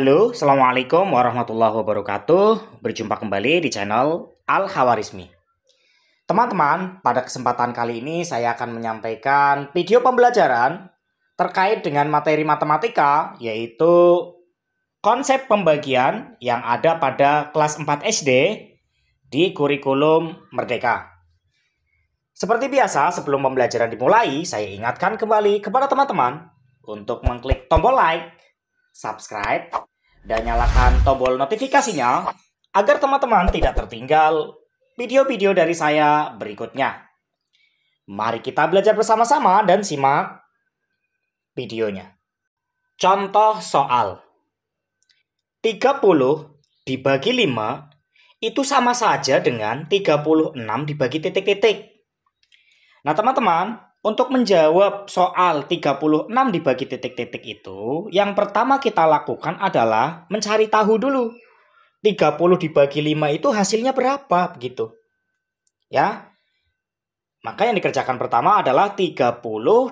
Halo, Assalamualaikum warahmatullahi wabarakatuh. Berjumpa kembali di channel Al-Khawarizmi. Teman-teman, pada kesempatan kali ini saya akan menyampaikan video pembelajaran terkait dengan materi matematika, yaitu konsep pembagian yang ada pada kelas 4 SD di kurikulum Merdeka. Seperti biasa, sebelum pembelajaran dimulai, saya ingatkan kembali kepada teman-teman untuk mengklik tombol like, subscribe, dan nyalakan tombol notifikasinya agar teman-teman tidak tertinggal video-video dari saya berikutnya. Mari kita belajar bersama-sama dan simak videonya. Contoh soal. 30 dibagi 5 itu sama saja dengan 36 dibagi titik-titik. Nah teman-teman, untuk menjawab soal 36 dibagi titik-titik itu, yang pertama kita lakukan adalah mencari tahu dulu. 30 dibagi 5 itu hasilnya berapa begitu. Ya. Maka yang dikerjakan pertama adalah 30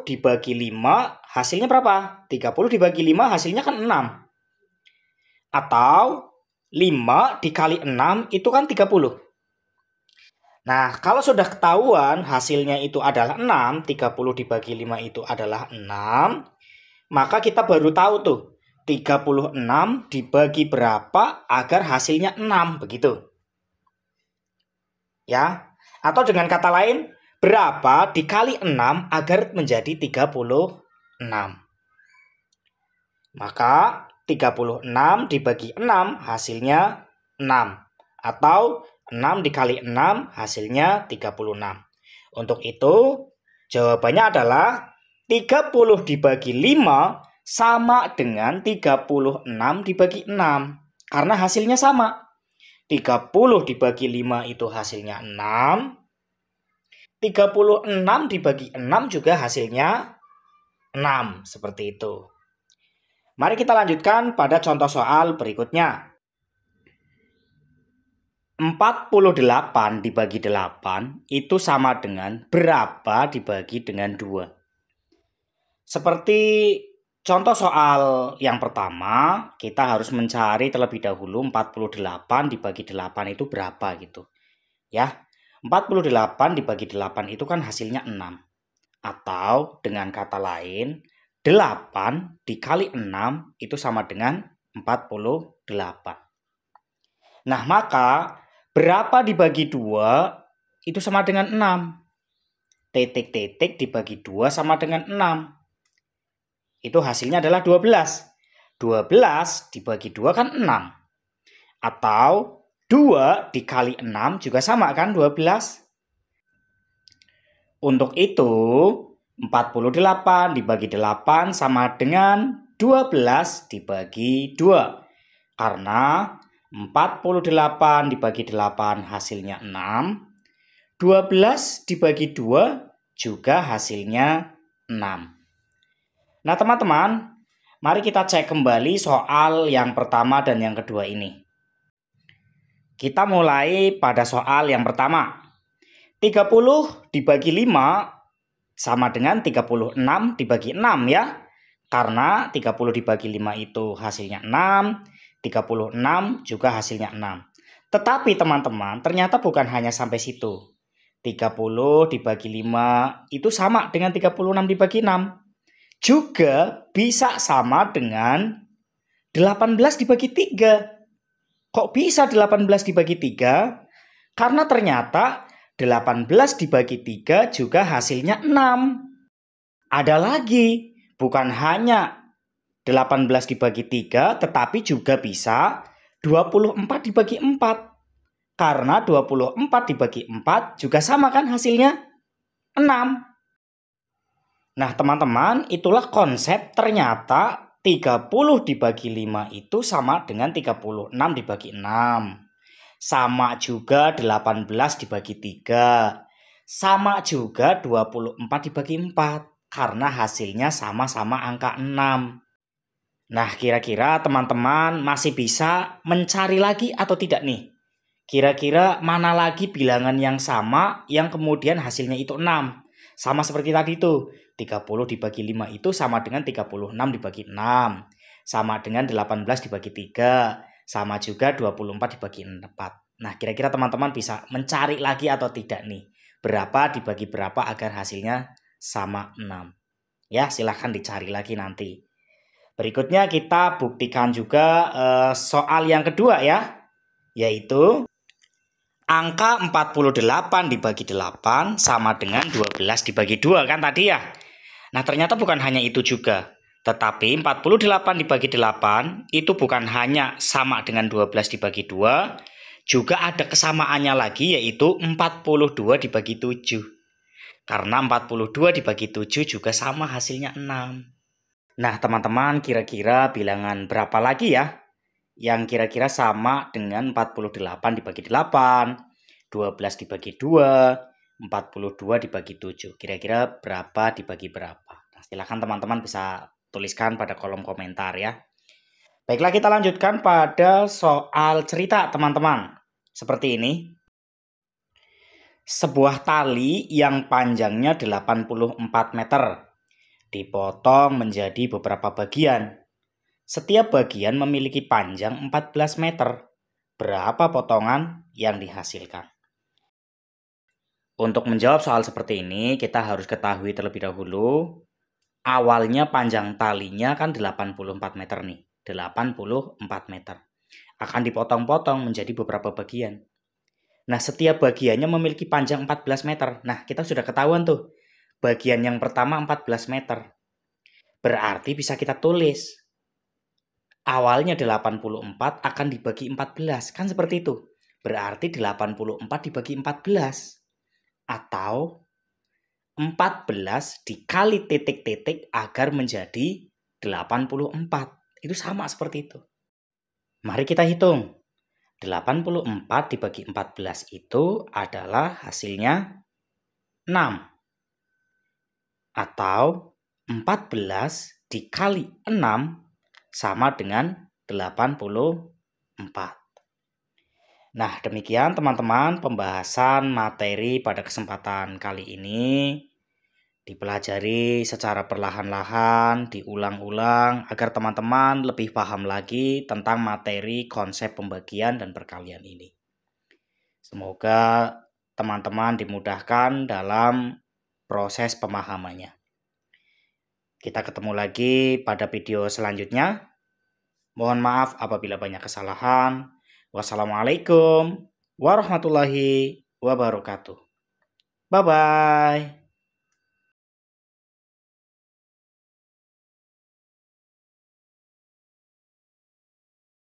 dibagi 5 hasilnya berapa? 30 dibagi 5 hasilnya kan 6. Atau 5 dikali 6 itu kan 30. Nah, kalau sudah ketahuan hasilnya itu adalah 6, 30 dibagi 5 itu adalah 6, maka kita baru tahu tuh, 36 dibagi berapa agar hasilnya 6, begitu. Ya, atau dengan kata lain, berapa dikali 6 agar menjadi 36. Maka 36 dibagi 6 hasilnya 6. Atau 6 dikali 6 hasilnya 36. Untuk itu jawabannya adalah 30 dibagi 5 sama dengan 36 dibagi 6. Karena hasilnya sama. 30 dibagi 5 itu hasilnya 6. 36 dibagi 6 juga hasilnya 6. Seperti itu. Mari kita lanjutkan pada contoh soal berikutnya. 48 dibagi 8 itu sama dengan berapa dibagi dengan 2. Seperti contoh soal yang pertama, kita harus mencari terlebih dahulu 48 dibagi 8 itu berapa gitu. Ya, 48 dibagi 8 itu kan hasilnya 6. Atau dengan kata lain, 8 dikali 6 itu sama dengan 48. Nah, maka berapa dibagi 2 itu sama dengan 6. Titik-titik dibagi 2 sama dengan 6. Itu hasilnya adalah 12. 12 dibagi 2 kan 6. Atau 2 dikali 6 juga sama kan 12. Untuk itu 48 dibagi 8 sama dengan 12 dibagi 2. Karena 48 dibagi 8 hasilnya 6. 12 dibagi 2 juga hasilnya 6. Nah teman-teman, mari kita cek kembali soal yang pertama dan yang kedua ini. Kita mulai pada soal yang pertama. 30 dibagi 5 sama dengan 36 dibagi 6 ya. Karena 30 dibagi 5 itu hasilnya 6. 36 juga hasilnya 6. Tetapi teman-teman, ternyata bukan hanya sampai situ. 30 dibagi 5 itu sama dengan 36 dibagi 6. Juga bisa sama dengan 18 dibagi 3. Kok bisa 18 dibagi 3? Karena ternyata 18 dibagi 3 juga hasilnya 6. Ada lagi, bukan hanya 18 dibagi 3, tetapi juga bisa 24 dibagi 4. Karena 24 dibagi 4 juga sama kan hasilnya 6. Nah teman-teman, itulah konsep ternyata 30 dibagi 5 itu sama dengan 36 dibagi 6. Sama juga 18 dibagi 3. Sama juga 24 dibagi 4. Karena hasilnya sama-sama angka 6. Nah, kira-kira teman-teman masih bisa mencari lagi atau tidak nih? Kira-kira mana lagi bilangan yang sama yang kemudian hasilnya itu 6? Sama seperti tadi tuh, 30 dibagi 5 itu sama dengan 36 dibagi 6. sama dengan 18 dibagi 3, sama juga 24 dibagi 4. Nah, kira-kira teman-teman bisa mencari lagi atau tidak nih? Berapa dibagi berapa agar hasilnya sama 6. Ya, silahkan dicari lagi nanti. Berikutnya kita buktikan juga soal yang kedua ya, yaitu angka 48 dibagi 8 sama dengan 12 dibagi 2 kan tadi ya. Nah, ternyata bukan hanya itu juga. Tetapi 48 dibagi 8 itu bukan hanya sama dengan 12 dibagi 2, juga ada kesamaannya lagi yaitu 42 dibagi 7. Karena 42 dibagi 7 juga sama hasilnya 6. Nah, teman-teman kira-kira bilangan berapa lagi ya yang kira-kira sama dengan 48 dibagi 8, 12 dibagi 2, 42 dibagi 7. Kira-kira berapa dibagi berapa? Nah, silakan teman-teman bisa tuliskan pada kolom komentar ya. Baiklah, kita lanjutkan pada soal cerita teman-teman. Seperti ini. Sebuah tali yang panjangnya 84 meter dipotong menjadi beberapa bagian. Setiap bagian memiliki panjang 14 meter. Berapa potongan yang dihasilkan? Untuk menjawab soal seperti ini, kita harus ketahui terlebih dahulu. Awalnya panjang talinya kan 84 meter nih. 84 meter. Akan dipotong-potong menjadi beberapa bagian. Nah, setiap bagiannya memiliki panjang 14 meter. Nah, kita sudah ketahuan tuh. Bagian yang pertama 14 meter. Berarti bisa kita tulis. Awalnya 84 akan dibagi 14. Kan seperti itu. Berarti 84 dibagi 14. Atau 14 dikali titik-titik agar menjadi 84. Itu sama seperti itu. Mari kita hitung. 84 dibagi 14 itu adalah hasilnya 6. Atau 14 dikali 6 sama dengan 84. Nah, demikian teman-teman pembahasan materi pada kesempatan kali ini. Dipelajari secara perlahan-lahan, diulang-ulang agar teman-teman lebih paham lagi tentang materi konsep pembagian dan perkalian ini. Semoga teman-teman dimudahkan dalam proses pemahamannya. Kita ketemu lagi pada video selanjutnya. Mohon maaf apabila banyak kesalahan. Wassalamualaikum warahmatullahi wabarakatuh. Bye-bye.